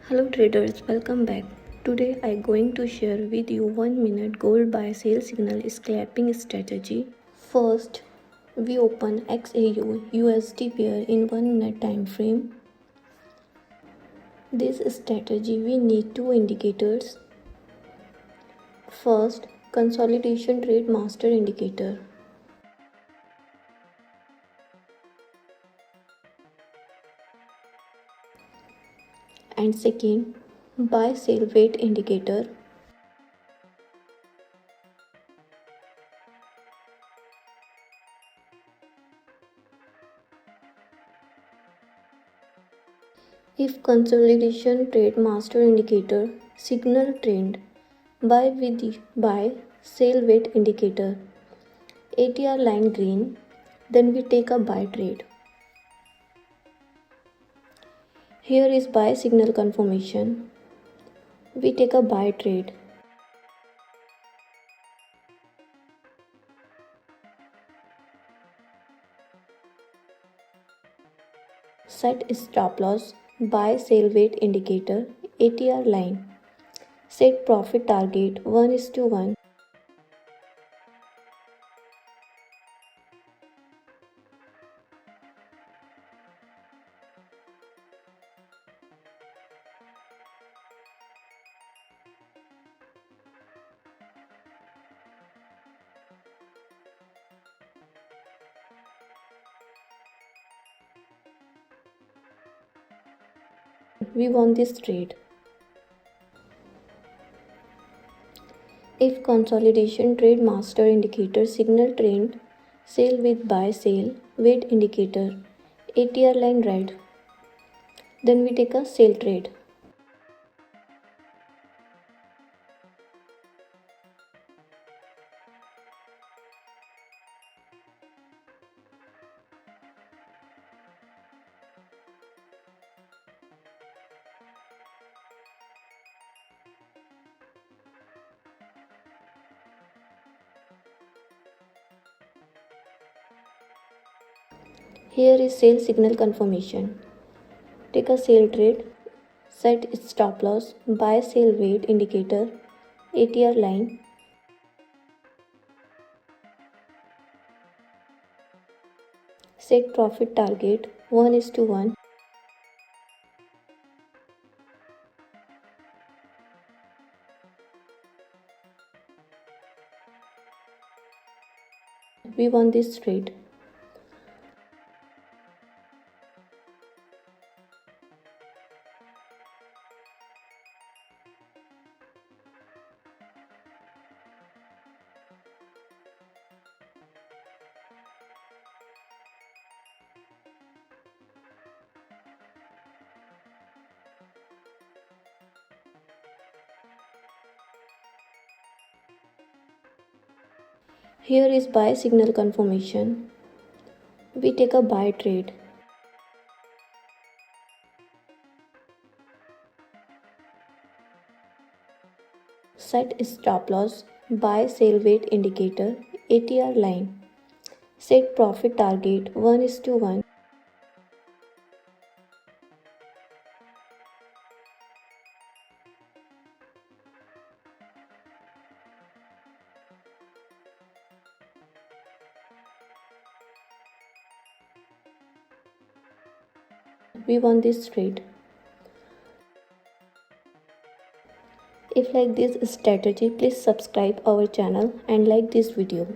Hello traders, welcome back. Today I going to share with you 1 minute gold buy sell signal scalping strategy. First, we open XAU USD pair in 1 minute time frame. This strategy we need two indicators. First, consolidation trade master indicator. And second, buy sell weight indicator. If consolidation trade master indicator signal trend buy with buy sell weight indicator ATR line green, then we take a buy trade. Here is buy signal confirmation. We take a buy trade. Set stop loss, buy sell weight indicator, ATR line. Set profit target 1:1. We won this trade. If consolidation trade master indicator signal trend sell with buy sell weight indicator ATR line red, then we take a sell trade. Here is sell signal confirmation. Take a sell trade, set stop loss, buy sell weight indicator, ATR line. Set profit target 1:1. We won this trade. Here is buy signal confirmation. We take a buy trade. Set stop loss, buy sell weight indicator, ATR line. Set profit target 1:1. We won this trade. If like this strategy, please subscribe our channel and like this video.